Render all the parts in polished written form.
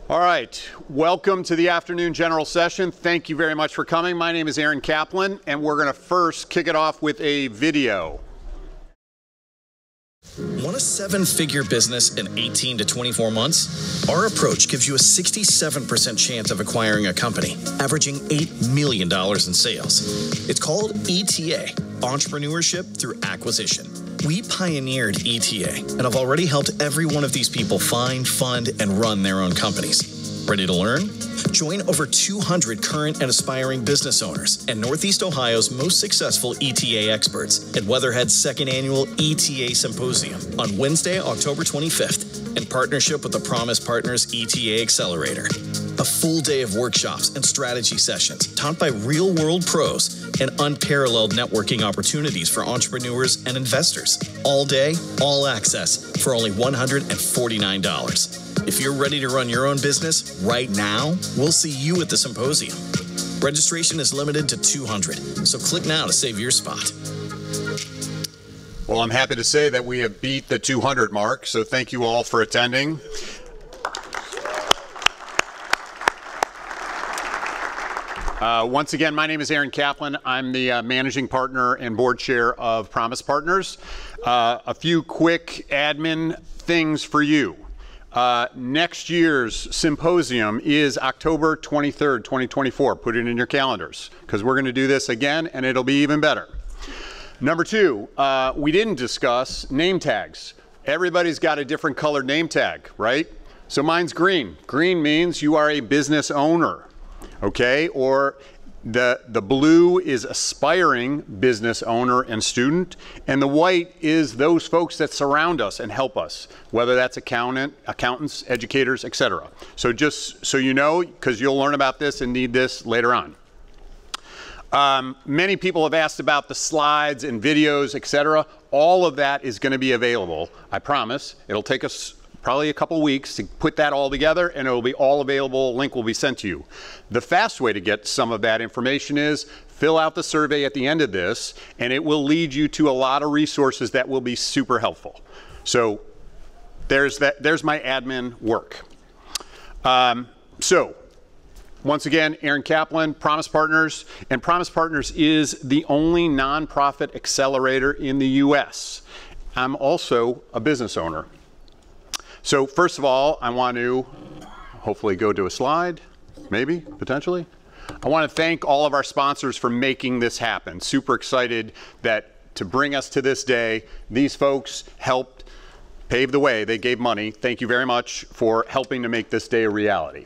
All right, welcome to the afternoon general session. Thank you very much for coming. My name is Caplan, and we're going to first kick it off with a video. Want a seven-figure business in 18 to 24 months? Our approach gives you a 67% chance of acquiring a company, averaging $8 million in sales. It's called ETA, Entrepreneurship Through Acquisition. We pioneered ETA and have already helped every one of these people find, fund, and run their own companies. Ready to learn? Join over 200 current and aspiring business owners and Northeast Ohio's most successful ETA experts at Weatherhead's second annual ETA Symposium on Wednesday, October 25th, in partnership with the Promise Partners ETA Accelerator. A full day of workshops and strategy sessions taught by real-world pros and unparalleled networking opportunities for entrepreneurs and investors. All day, all access for only $149. If you're ready to run your own business right now, we'll see you at the symposium. Registration is limited to 200, so click now to save your spot. Well, I'm happy to say that we have beat the 200 mark, so thank you all for attending. Once again, my name is Caplan. I'm the managing partner and board chair of Promise Partners. A few quick admin things for you. Next year's symposium is October 23rd, 2024. Put it in your calendars because we're going to do this again and it'll be even better. Number two, we didn't discuss name tags. Everybody's got a different colored name tag, right? So mine's green. Green means you are a business owner, okay? Or the blue is aspiring business owner and student, and the white is those folks that surround us and help us, whether that's accountants, educators, etc. So just so you know, because you'll learn about this and need this later on. Many people have asked about the slides and videos, etc. All of that is going to be available, I promise. It'll take us probably a couple weeks to put that all together, and it will be all available. A link will be sent to you. The fast way to get some of that information is fill out the survey at the end of this, and it will lead you to a lot of resources that will be super helpful. So there's my admin work. So once again, Caplan, Promise Partners, and Promise Partners is the only nonprofit accelerator in the US. I'm also a business owner. So first of all, I want to hopefully go to a slide, maybe, potentially. I want to thank all of our sponsors for making this happen. Super excited that to bring us to this day, these folks helped pave the way. They gave money. Thank you very much for helping to make this day a reality.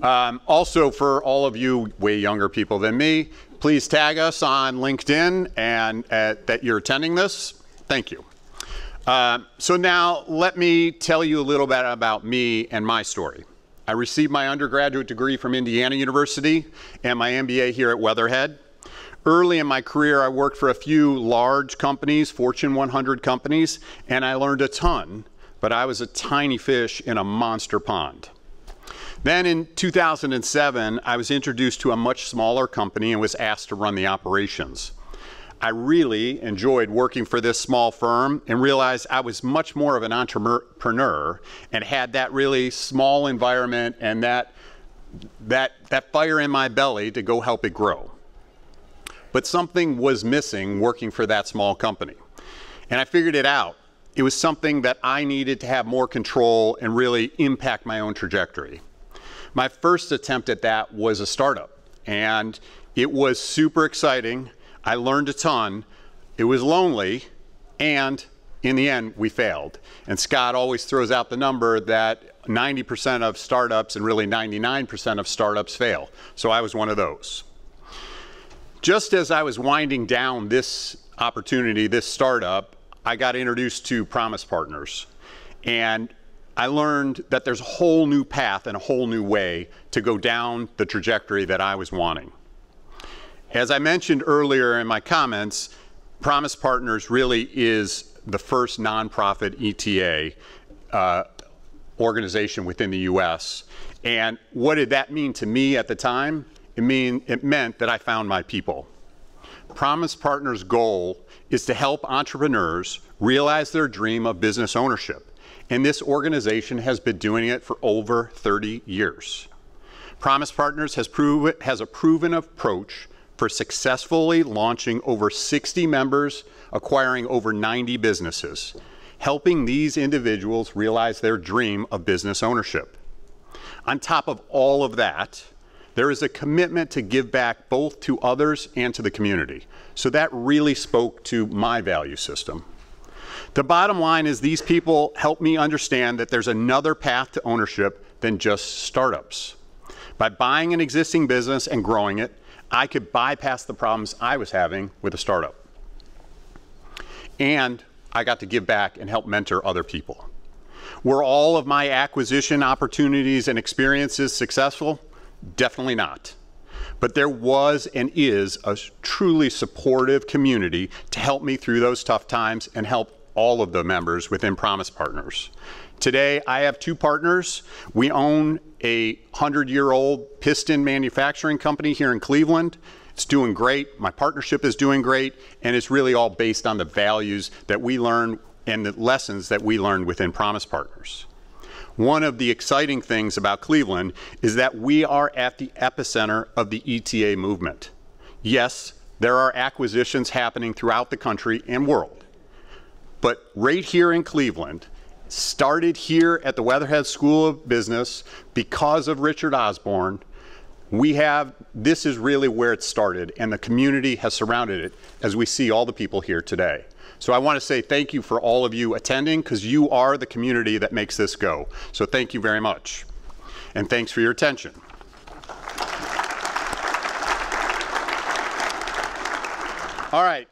Also, for all of you way younger people than me, please tag us on LinkedIn and that you're attending this. Thank you. So now let me tell you a little bit about me and my story. I received my undergraduate degree from Indiana University and my MBA here at Weatherhead. Early in my career, I worked for a few large companies, Fortune 100 companies, and I learned a ton, but I was a tiny fish in a monster pond. Then in 2007, I was introduced to a much smaller company and was asked to run the operations. I really enjoyed working for this small firm and realized I was much more of an entrepreneur and had that really small environment and that fire in my belly to go help it grow. But something was missing working for that small company. And I figured it out. It was something that I needed to have more control and really impact my own trajectory. My first attempt at that was a startup, and it was super exciting. I learned a ton. It was lonely, and in the end, we failed. And Scott always throws out the number that 90% of startups and really 99% of startups fail. So I was one of those. Just as I was winding down this opportunity, this startup, I got introduced to Promise Partners. And I learned that there's a whole new path and a whole new way to go down the trajectory that I was wanting. As I mentioned earlier in my comments, Promise Partners really is the first nonprofit ETA organization within the US. And what did that mean to me at the time? It meant that I found my people. Promise Partners' goal is to help entrepreneurs realize their dream of business ownership, and this organization has been doing it for over 30 years. Promise Partners has a proven approach for successfully launching over 60 members, acquiring over 90 businesses, helping these individuals realize their dream of business ownership. On top of all of that, there is a commitment to give back both to others and to the community. So that really spoke to my value system. The bottom line is these people help me understand that there's another path to ownership than just startups. By buying an existing business and growing it, I could bypass the problems I was having with a startup. And I got to give back and help mentor other people. Were all of my acquisition opportunities and experiences successful? Definitely not. But there was and is a truly supportive community to help me through those tough times and help all of the members within Promise Partners. Today, I have 2 partners. We own a 100-year-old piston manufacturing company here in Cleveland. It's doing great. My partnership is doing great, and it's really all based on the values that we learn and the lessons that we learned within Promise Partners. One of the exciting things about Cleveland is that we are at the epicenter of the ETA movement. Yes, there are acquisitions happening throughout the country and world, but right here in Cleveland, started here at the Weatherhead School of Business because of Richard Osborne. This is really where it started, and the community has surrounded it as we see all the people here today. So I want to say thank you for all of you attending, because you are the community that makes this go. So thank you very much. And thanks for your attention. All right.